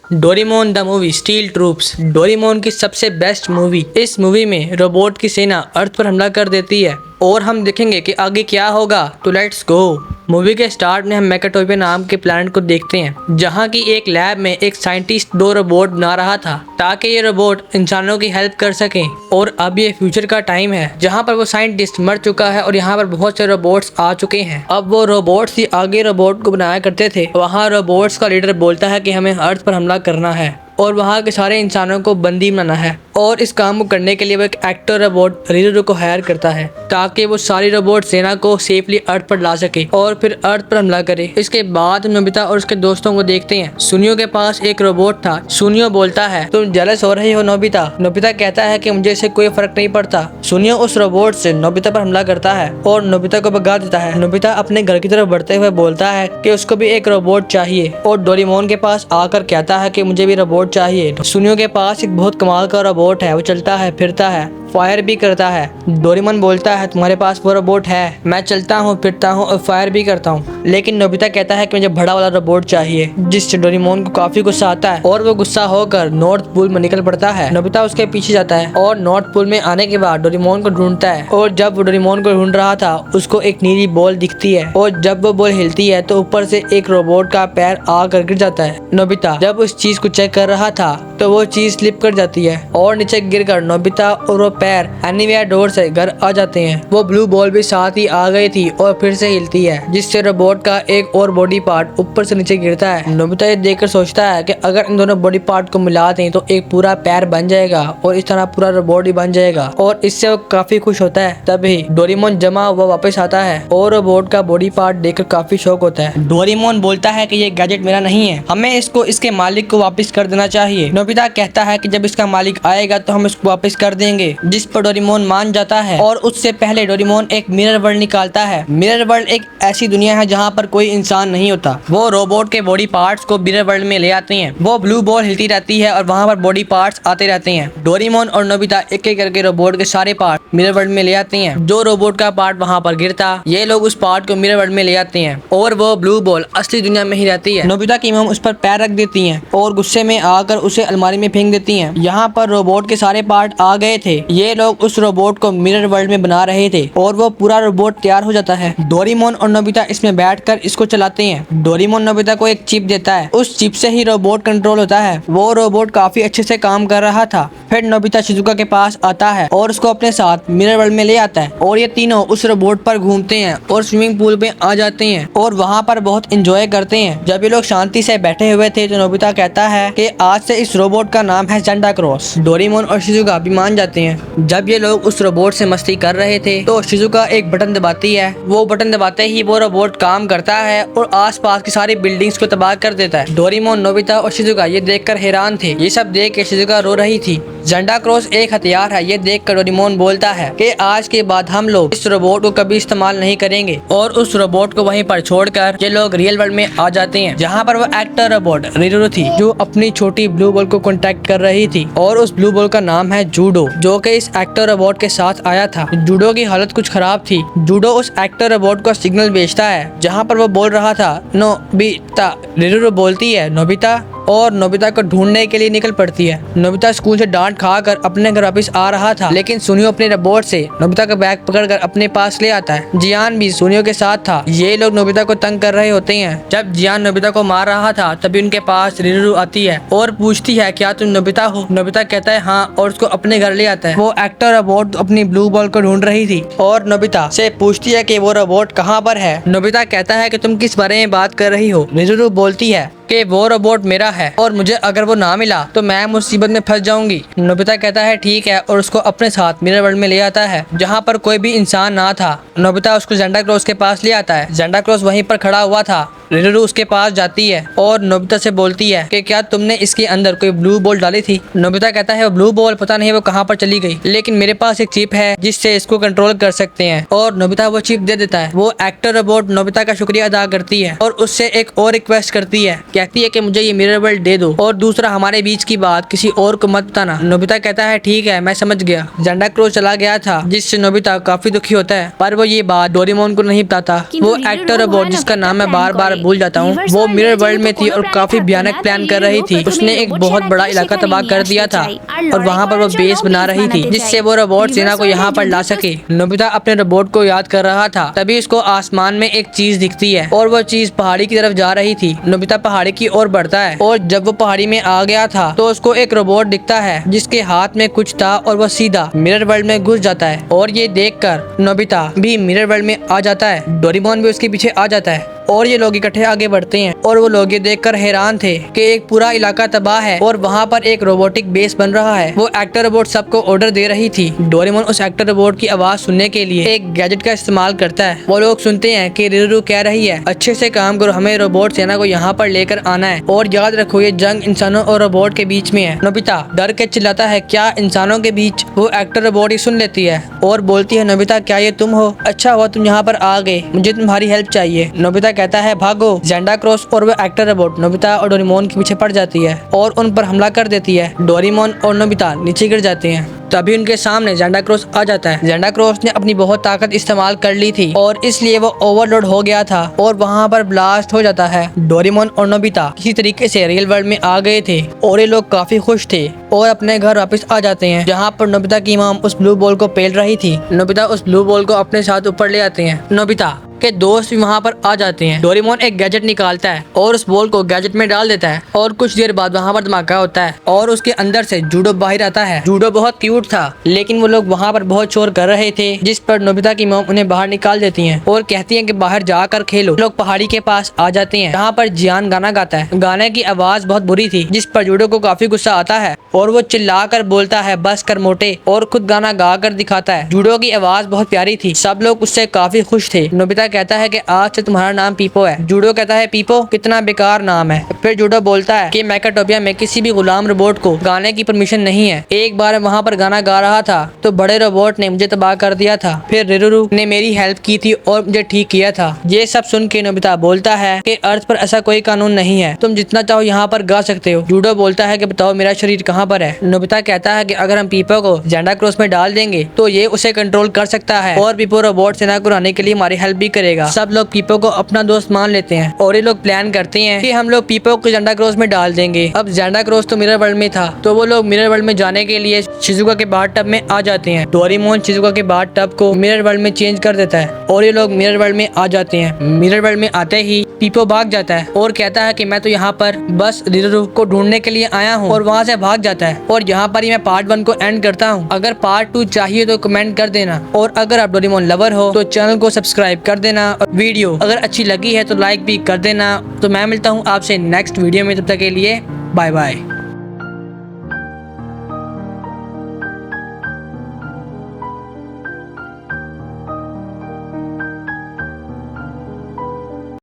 Doraemon the movie steel troops Doraemon की सबसे best movie. इस मूवी में रोबोट की सेना अर्थ पर हमला कर देती है और हम देखेंगे कि आगे क्या होगा। तो लेट्स गो। मूवी के स्टार्ट में हम मेकाटोपिया नाम के प्लैनेट को देखते हैं, जहाँ की एक लैब में एक साइंटिस्ट 2 रोबोट बना रहा था ताकि ये रोबोट इंसानों की हेल्प कर सके। और अब ये फ्यूचर का टाइम है जहाँ पर वो साइंटिस्ट मर चुका है और यहाँ पर बहुत से रोबोट्स आ चुके हैं। अब वो रोबोट्स ही आगे रोबोट को बनाया करते थे। वहाँ रोबोट्स का लीडर बोलता है कि हमें अर्थ पर हमला करना है और वहाँ के सारे इंसानों को बंदी बनाना है। और इस काम को करने के लिए वो एक एक्टर रोबोट रिरुरो को हायर करता है ताकि वो सारी रोबोट सेना को सेफली अर्थ पर ला सके और फिर अर्थ पर हमला करे। इसके बाद नोबिता और उसके दोस्तों को देखते हैं। सुनियो के पास एक रोबोट था। सुनियो बोलता है तुम जेलस हो रही हो नोबिता। नोबिता कहता है कि मुझे इससे कोई फर्क नहीं पड़ता। सुनियो उस रोबोट से नोबिता पर हमला करता है और नोबिता को भगा देता है। नोबिता अपने घर की तरफ बढ़ते हुए बोलता है कि उसको भी एक रोबोट चाहिए और डोरेमोन के पास आकर कहता है कि मुझे भी रोबोट चाहिए। सुनियो के पास एक बहुत कमाल का रोबोट है। वो चलता है, फिरता है, फायर भी करता है। डोरेमोन बोलता है तुम्हारे पास वो रोबोट है। मैं चलता हूँ, फिरता हूँ और फायर भी करता हूँ। लेकिन नोबिता कहता है कि मुझे बड़ा वाला रोबोट चाहिए, जिससे डोरेमोन को काफी गुस्सा आता है और वो गुस्सा होकर नॉर्थ पोल में निकल पड़ता है। नोबिता उसके पीछे जाता है और नॉर्थ पोल में आने के बाद डोरेमोन को ढूंढता है। और जब वो डोरेमोन को ढूंढ रहा था उसको एक नीली बॉल दिखती है और जब वो बॉल हिलती है तो ऊपर से एक रोबोट का पैर आकर गिर जाता है। नोबिता जब उस चीज को चेक कर रहा था तो वो चीज स्लिप कर जाती है और नीचे गिरकर नोबिता और वो पैर एनीवेयर डोर से घर आ जाते हैं। वो ब्लू बॉल भी साथ ही आ गई थी और फिर से हिलती है, जिससे रोबोट का एक और बॉडी पार्ट ऊपर से नीचे गिरता है। नोबिता ये देखकर सोचता है कि अगर इन दोनों बॉडी पार्ट को मिला दें तो एक पूरा पैर बन जाएगा और इस तरह पूरा रोबोट ही बन जाएगा और इससे वो काफी खुश होता है। तभी डोरेमोन जमा हुआ वापस आता है और रोबोट का बॉडी पार्ट देखकर काफी शौक होता है। डोरेमोन बोलता है कि ये गैजेट मेरा नहीं है, हमें इसको इसके मालिक को वापस कर देना चाहिए। नोबिता कहता है कि जब इसका मालिक आएगा तो हम इसको वापस कर देंगे, जिस पर डोरेमोन मान जाता है। और उससे पहले डोरेमोन एक मिरर वर्ल्ड निकालता है। मिरर वर्ल्ड एक ऐसी दुनिया है जहाँ पर कोई इंसान नहीं होता। वो रोबोट के बॉडी पार्ट्स को मिरर वर्ल्ड में ले आते हैं। वो ब्लू बॉल हिलती रहती है और वहाँ पर बॉडी पार्ट्स आते रहते हैं। डोरेमोन और नोबिता एक एक करके रोबोट के सारे पार्ट मिरर वर्ल्ड में ले आते हैं। जो रोबोट का पार्ट वहाँ पर गिरता, ये लोग उस पार्ट को मिरर वर्ल्ड में ले आते हैं और वो ब्लू बॉल असली दुनिया में ही रहती है। नोबिता की मम उस पर पैर रख देती है और गुस्से में आकर उसे अलमारी में फेंक देती है। यहाँ पर रोबोट के सारे पार्ट आ गए थे। ये लोग उस रोबोट को मिरर वर्ल्ड में बना रहे थे और वो पूरा रोबोट तैयार हो जाता है। डोरेमोन और नोबिता इसमें बैठकर इसको चलाते हैं। डोरेमोन नोबिता को एक चिप देता है। उस चिप से ही रोबोट कंट्रोल होता है। वो रोबोट काफी अच्छे से काम कर रहा था। फिर नोबिता शिजुका के पास आता है और उसको अपने साथ मिरर वर्ल्ड में ले आता है और ये तीनों उस रोबोट पर घूमते हैं और स्विमिंग पूल में आ जाते हैं और वहाँ पर बहुत एंजॉय करते हैं। जब ये लोग शांति से बैठे हुए थे तो नोबिता कहता है कि आज से इस रोबोट का नाम है ज़ेंटा क्रॉस। डोरेमोन और शिजुका भी मान जाते हैं। जब ये लोग उस रोबोट से मस्ती कर रहे थे तो शिजुका एक बटन दबाती है। वो बटन दबाते ही वो रोबोट काम करता है और आसपास की सारी बिल्डिंग्स को तबाह कर देता है। डोरेमोन, नोबिता और शिजुका ये देखकर हैरान थे। ये सब देख के शिजुका रो रही थी। ज़ेंटा क्रॉस एक हथियार है, ये देखकर डोरेमोन बोलता है कि आज के बाद हम लोग इस रोबोट को कभी इस्तेमाल नहीं करेंगे और उस रोबोट को वहीं पर छोड़कर ये लोग रियल वर्ल्ड में आ जाते हैं, जहाँ पर वो एक्टर रोबोट रिरुरो थी जो अपनी छोटी ब्लू बॉल को कांटेक्ट कर रही थी और उस ब्लू बॉल का नाम है जूडो, जो कि इस एक्टर रोबोट के साथ आया था। जूडो की हालत कुछ खराब थी। जूडो उस एक्टर रोबोट को सिग्नल भेजता है जहाँ पर वो बोल रहा था नोबिता। रिरुरो बोलती है नोबिता और नोबिता को ढूंढने के लिए निकल पड़ती है। नोबिता स्कूल से डांट खाकर अपने घर वापस आ रहा था, लेकिन सुनियो अपने रोबोट से नोबिता का बैग पकड़कर अपने पास ले आता है। जियान भी सुनियो के साथ था। ये लोग नोबिता को तंग कर रहे होते हैं। जब जियान नोबिता को मार रहा था तभी उनके पास रिरुरो आती है और पूछती है क्या तुम नोबिता हो। नोबिता कहता है हाँ और उसको अपने घर ले आता है। वो एक्टर रोबोट अपनी ब्लू बॉल को ढूंढ रही थी और नोबिता से पूछती है कि वो रोबोट कहाँ पर है। नोबिता कहता है कि तुम किस बारे में बात कर रही हो। रिरुरो बोलती है कि वो रोबोट मेरा है और मुझे अगर वो ना मिला तो मैं मुसीबत में फंस जाऊंगी। नोबिता कहता है ठीक है और उसको अपने साथ मिरर वर्ल्ड में ले आता है जहाँ पर कोई भी इंसान ना था। नोबिता उसको ज़ेंटा क्रॉस के पास ले आता है। ज़ेंटा क्रॉस वहीं पर खड़ा हुआ था। रिरुरो उसके पास जाती है और नोबिता से बोलती है कि क्या तुमने इसके अंदर कोई ब्लू बॉल डाली थी। नोबिता कहता है वो ब्लू बॉल पता नहीं वो कहाँ पर चली गई, लेकिन मेरे पास एक चिप है जिससे इसको कंट्रोल कर सकते हैं और नोबिता वो चिप दे देता है। वो एक्टर रोबोट नोबिता का शुक्रिया अदा करती है और उससे एक और रिक्वेस्ट करती है। कहती है कि मुझे ये मिरर वर्ल्ड दे दो और दूसरा हमारे बीच की बात किसी और को मत बताना। नोबिता कहता है ठीक है मैं समझ गया। ज़ेंटा क्रॉस चला गया था जिससे नोबिता काफी दुखी होता है, पर वो ये बात डोरेमोन को नहीं बताता। वो एक्टर रोबोट जिसका नाम मैं बार बार बार भूल जाता हूँ। वो मिरर वर्ल्ड में थी और काफी भयानक प्लान कर रही थी। उसने एक बहुत बड़ा इलाका तबाह कर दिया था और वहाँ पर वो बेस बना रही थी जिससे वो रोबोट सेना को यहाँ पर ला सके। नोबिता अपने रोबोट को याद कर रहा था, तभी उसको आसमान में एक चीज दिखती है और वो चीज पहाड़ी की तरफ जा रही थी। नोबिता पहाड़ी की ओर बढ़ता है और जब वो पहाड़ी में आ गया था तो उसको एक रोबोट दिखता है जिसके हाथ में कुछ था और वो सीधा मिरर वर्ल्ड में घुस जाता है और ये देखकर नोबिता भी मिरर वर्ल्ड में आ जाता है। डोरेमोन भी उसके पीछे आ जाता है और ये लोग इकट्ठे आगे बढ़ते हैं और वो लोग ये देखकर हैरान थे कि एक पूरा इलाका तबाह है और वहाँ पर एक रोबोटिक बेस बन रहा है। वो एक्टर रोबोट सबको ऑर्डर दे रही थी। डोरेमोन उस एक्टर रोबोट की आवाज सुनने के लिए एक गैजेट का इस्तेमाल करता है। वो लोग सुनते हैं कि रिरुरू कह रही है, अच्छे से काम करो, हमें रोबोट सेना को यहाँ पर लेकर आना है और याद रखो ये जंग इंसानों और रोबोट के बीच में है। नोबिता डर के चिल्लाता है, क्या इंसानों के बीच? वो एक्टर रोबोट ही सुन लेती है और बोलती है, नोबिता क्या ये तुम हो? अच्छा हुआ तुम यहाँ पर आ गए, मुझे तुम्हारी हेल्प चाहिए। नोबिता कहता है, भागो। ज़ेंडा क्रॉस और वो एक्टर रोबोट नोबिता और डोरेमोन के पीछे पड़ जाती है और उन पर हमला कर देती है। डोरेमोन और नोबिता नीचे गिर जाते हैं। तभी उनके सामने ज़ेंडा क्रॉस आ जाता है। ज़ेंडा क्रॉस ने अपनी बहुत ताकत इस्तेमाल कर ली थी और इसलिए वो ओवरलोड हो गया था और वहाँ पर ब्लास्ट हो जाता है। डोरेमोन और नोबिता किसी तरीके से रियल वर्ल्ड में आ गए थे और ये लोग काफी खुश थे और अपने घर वापस आ जाते हैं, जहाँ पर नोबिता की मॉम उस ब्लू बॉल को पेल रही थी। नोबिता उस ब्लू बॉल को अपने साथ ऊपर ले आते हैं। नोबिता के दोस्त भी वहाँ पर आ जाते हैं। डोरेमोन एक गैजेट निकालता है और उस बॉल को गैजेट में डाल देता है और कुछ देर बाद वहाँ पर धमाका होता है और उसके अंदर से जूडो बाहर आता है। जूडो बहुत क्यूट था लेकिन वो लोग वहाँ पर बहुत शोर कर रहे थे, जिस पर नोबिता की मॉम उन्हें बाहर निकाल देती है और कहती है कि बाहर जाकर खेलो। लोग पहाड़ी के पास आ जाते हैं जहाँ पर जियान गाना गाता है। गाने की आवाज बहुत बुरी थी जिस पर जूडो को काफी गुस्सा आता है और वो चिल्ला कर बोलता है, बस कर मोटे, और खुद गाना गा कर दिखाता है। जूडो की आवाज बहुत प्यारी थी, सब लोग उससे काफी खुश थे। नोबिता कहता है कि आज से तुम्हारा नाम पीपो है। जूडो कहता है, पीपो कितना बेकार नाम है। फिर जूडो बोलता है कि मैकाटोपिया में किसी भी गुलाम रोबोट को गाने की परमिशन नहीं है। एक बार वहाँ पर गाना गा रहा था तो बड़े रोबोट ने मुझे तबाह कर दिया था, फिर रिरुरू ने मेरी हेल्प की थी और मुझे ठीक किया था। ये सब सुन के नोबिता बोलता है कि अर्थ पर ऐसा कोई कानून नहीं है, तुम जितना चाहो यहाँ पर गा सकते हो। जूडो बोलता है कि बताओ मेरा शरीर कहाँ पर है। नोबिता कहता है कि अगर हम पीपो को ज़ेंडा क्रॉस में डाल देंगे तो ये उसे कंट्रोल कर सकता है और पीपो रोबोट सेना को हराने के लिए हमारी हेल्प भी करेगा। सब लोग पीपो को अपना दोस्त मान लेते हैं और ये लोग प्लान करते हैं कि हम लोग पीपो को ज़ेंडा क्रॉस में डाल देंगे। अब ज़ेंडा क्रॉस तो मिरर वर्ल्ड में था तो वो लोग मिरर वर्ल्ड में जाने के लिए शिजुका के बाथ टब में आ जाते हैं। डोरेमोन शिजुका के बाथ टब को मिरर वर्ल्ड में चेंज कर देता है और ये लोग मिरर वर्ल्ड में आ जाते हैं। मिरर वर्ल्ड में आते ही पीपो भाग जाता है और कहता है कि मैं तो यहाँ पर बस रिरुरू को ढूंढने के लिए आया हूँ, और वहाँ से भाग जाता है। और यहाँ पर ही मैं पार्ट 1 को एंड करता हूँ। अगर पार्ट 2 चाहिए तो कमेंट कर देना और अगर आप डोरेमोन लवर हो तो चैनल को सब्सक्राइब कर देना और वीडियो अगर अच्छी लगी है तो लाइक भी कर देना। तो मैं मिलता हूँ आपसे नेक्स्ट वीडियो में, तब तक के लिए बाय बाय।